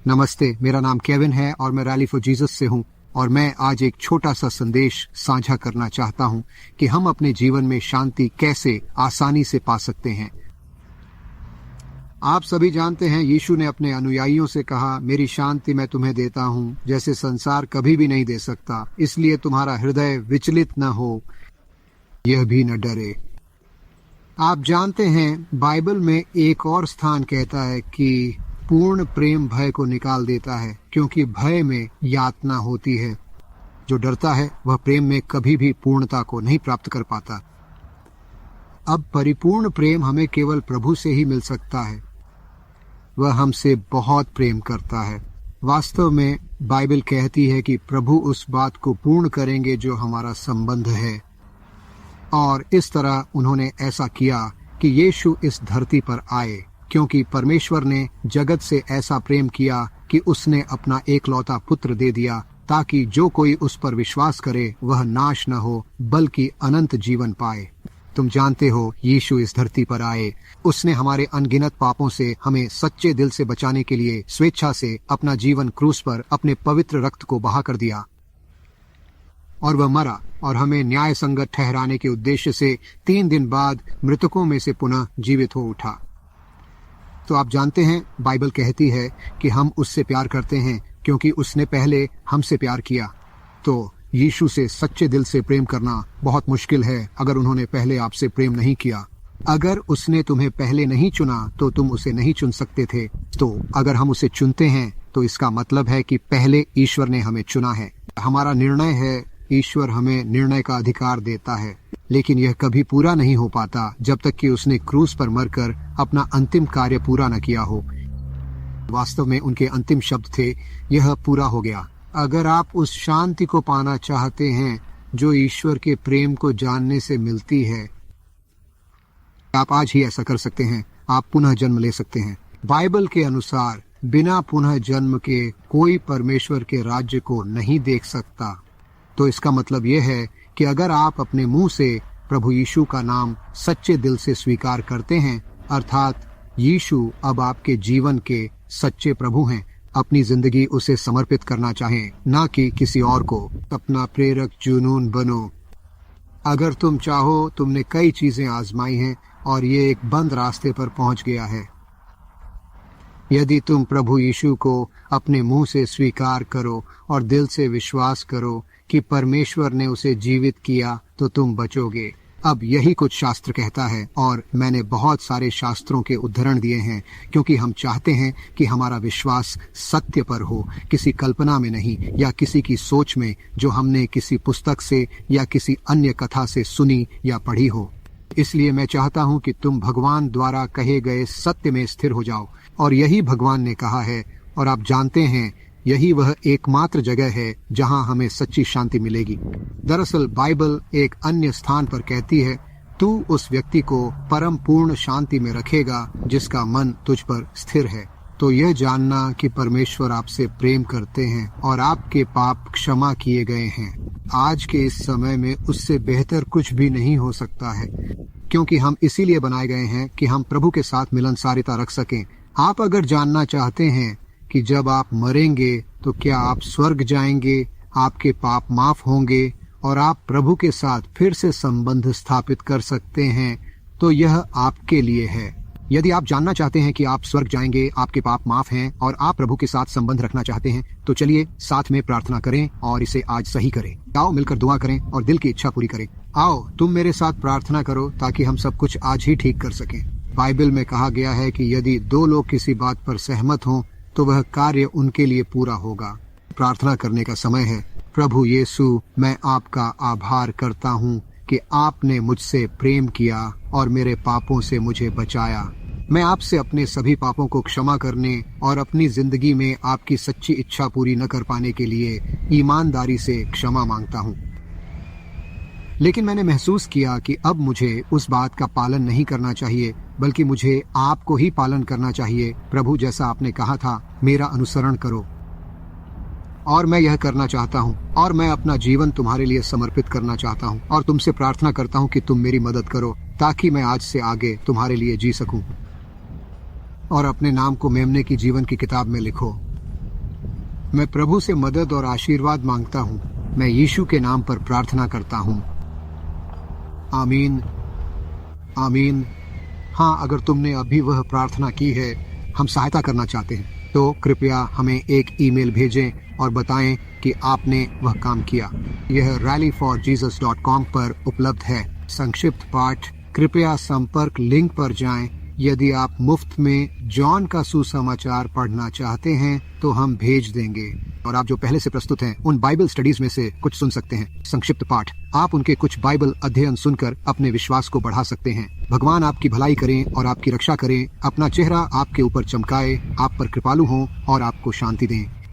नमस्ते, मेरा नाम केविन है और मैं रैली फॉर जीसस से हूँ और मैं आज एक छोटा सा संदेश साझा करना चाहता हूँ कि हम अपने जीवन में शांति कैसे आसानी से पा सकते हैं। आप सभी जानते हैं यीशु ने अपने अनुयायियों से कहा, मेरी शांति मैं तुम्हें देता हूँ, जैसे संसार कभी भी नहीं दे सकता। इसलिए तुम्हारा हृदय विचलित न हो, यह भी न डरे। आप जानते हैं बाइबल में एक और स्थान कहता है कि पूर्ण प्रेम भय को निकाल देता है, क्योंकि भय में यातना होती है। जो डरता है वह प्रेम में कभी भी पूर्णता को नहीं प्राप्त कर पाता। अब परिपूर्ण प्रेम हमें केवल प्रभु से ही मिल सकता है। वह हमसे बहुत प्रेम करता है। वास्तव में बाइबल कहती है कि प्रभु उस बात को पूर्ण करेंगे जो हमारा संबंध है, और इस तरह उन्होंने ऐसा किया कि यीशु इस धरती पर आए, क्योंकि परमेश्वर ने जगत से ऐसा प्रेम किया कि उसने अपना एकलौता पुत्र दे दिया, ताकि जो कोई उस पर विश्वास करे वह नाश न हो बल्कि अनंत जीवन पाए। तुम जानते हो यीशु इस धरती पर आए। उसने हमारे अनगिनत पापों से हमें सच्चे दिल से बचाने के लिए स्वेच्छा से अपना जीवन क्रूस पर अपने पवित्र रक्त को बहा कर दिया, और वह मरा और हमें न्याय संगत ठहराने के उद्देश्य से 3 दिन बाद मृतकों में से पुनः जीवित हो उठा। तो आप जानते हैं बाइबल कहती है कि हम उससे प्यार करते हैं क्योंकि उसने पहले हमसे प्यार किया। तो यीशु से सच्चे दिल से प्रेम करना बहुत मुश्किल है अगर उन्होंने पहले आपसे प्रेम नहीं किया। अगर उसने तुम्हें पहले नहीं चुना तो तुम उसे नहीं चुन सकते थे। तो अगर हम उसे चुनते हैं तो इसका मतलब है कि पहले ईश्वर ने हमें चुना है। हमारा निर्णय है, ईश्वर हमें निर्णय का अधिकार देता है, लेकिन यह कभी पूरा नहीं हो पाता जब तक कि उसने क्रूस पर मरकर अपना अंतिम कार्य पूरा न किया हो। वास्तव में उनके अंतिम शब्द थे, यह पूरा हो गया। अगर आप उस शांति को पाना चाहते हैं जो ईश्वर के प्रेम को जानने से मिलती है, आप आज ही ऐसा कर सकते हैं। आप पुनः जन्म ले सकते हैं। बाइबल के अनुसार बिना पुनः जन्म के कोई परमेश्वर के राज्य को नहीं देख सकता। तो इसका मतलब यह है कि अगर आप अपने मुंह से प्रभु यीशु का नाम सच्चे दिल से स्वीकार करते हैं, अर्थात यीशु अब आपके जीवन के सच्चे प्रभु हैं, अपनी जिंदगी उसे समर्पित करना चाहें, ना कि किसी और को, अपना प्रेरक जुनून बनो। अगर तुम चाहो, तुमने कई चीजें आजमाई हैं और ये एक बंद रास्ते पर पहुंच गया है। यदि तुम प्रभु यीशु को अपने मुंह से स्वीकार करो और दिल से विश्वास करो कि परमेश्वर ने उसे जीवित किया, तो तुम बचोगे। अब यही कुछ शास्त्र कहता है, और मैंने बहुत सारे शास्त्रों के उद्धरण दिए हैं, क्योंकि हम चाहते हैं कि हमारा विश्वास सत्य पर हो, किसी कल्पना में नहीं, या किसी की सोच में जो हमने किसी पुस्तक से या किसी अन्य कथा से सुनी या पढ़ी हो। इसलिए मैं चाहता हूं कि तुम भगवान द्वारा कहे गए सत्य में स्थिर हो जाओ, और यही भगवान ने कहा है। और आप जानते हैं यही वह एकमात्र जगह है जहां हमें सच्ची शांति मिलेगी। दरअसल बाइबल एक अन्य स्थान पर कहती है, तू उस व्यक्ति को परम पूर्ण शांति में रखेगा जिसका मन तुझ पर स्थिर है। तो यह जानना कि परमेश्वर आपसे प्रेम करते हैं और आपके पाप क्षमा किए गए हैं, आज के इस समय में उससे बेहतर कुछ भी नहीं हो सकता है, क्योंकि हम इसीलिए बनाए गए हैं कि हम प्रभु के साथ मिलनसारिता रख सकें। आप अगर जानना चाहते हैं कि जब आप मरेंगे तो क्या आप स्वर्ग जाएंगे, आपके पाप माफ होंगे और आप प्रभु के साथ फिर से संबंध स्थापित कर सकते हैं, तो यह आपके लिए है। यदि आप जानना चाहते हैं कि आप स्वर्ग जाएंगे, आपके पाप माफ हैं और आप प्रभु के साथ संबंध रखना चाहते हैं, तो चलिए साथ में प्रार्थना करें और इसे आज सही करें। आओ मिलकर दुआ करें और दिल की इच्छा पूरी करें। आओ तुम मेरे साथ प्रार्थना करो ताकि हम सब कुछ आज ही ठीक कर सकें। बाइबल में कहा गया है कि यदि 2 लोग किसी बात पर सहमत हों तो वह कार्य उनके लिए पूरा होगा। प्रार्थना करने का समय है। प्रभु यीशु, मैं आपका आभार करता हूँ कि आपने मुझसे प्रेम किया और मेरे पापों से मुझे बचाया। मैं आपसे अपने सभी पापों को क्षमा करने और अपनी जिंदगी में आपकी सच्ची इच्छा पूरी न कर पाने के लिए ईमानदारी से क्षमा मांगता हूँ। लेकिन मैंने महसूस किया कि अब मुझे उस बात का पालन नहीं करना चाहिए, बल्कि मुझे आपको ही पालन करना चाहिए। प्रभु, जैसा आपने कहा था, मेरा अनुसरण करो। और मैं यह करना चाहता हूँ, और मैं अपना जीवन तुम्हारे लिए समर्पित करना चाहता हूँ, और तुमसे प्रार्थना करता हूँ कि तुम मेरी मदद करो, ताकि मैं आज से आगे तुम्हारे लिए जी सकूं और अपने नाम को मेमने की जीवन की किताब में लिखो। मैं प्रभु से मदद और आशीर्वाद मांगता हूँ। मैं यीशु के नाम पर प्रार्थना करता हूँ। आमीन, आमीन। हाँ, अगर तुमने अभी वह प्रार्थना की है, हम सहायता करना चाहते हैं, तो कृपया हमें एक ईमेल भेजें और बताएं कि आपने वह काम किया। यह rallyforjesus.com पर उपलब्ध है। संक्षिप्त पाठ। कृपया संपर्क लिंक पर जाएं। यदि आप मुफ्त में जॉन का सुसमाचार पढ़ना चाहते हैं तो हम भेज देंगे, और आप जो पहले से प्रस्तुत हैं उन बाइबल स्टडीज में से कुछ सुन सकते हैं। संक्षिप्त पाठ। आप उनके कुछ बाइबल अध्ययन सुनकर अपने विश्वास को बढ़ा सकते हैं। भगवान आपकी भलाई करें और आपकी रक्षा करें, अपना चेहरा आपके ऊपर चमकाए, आप पर कृपालु हों और आपको शांति दें।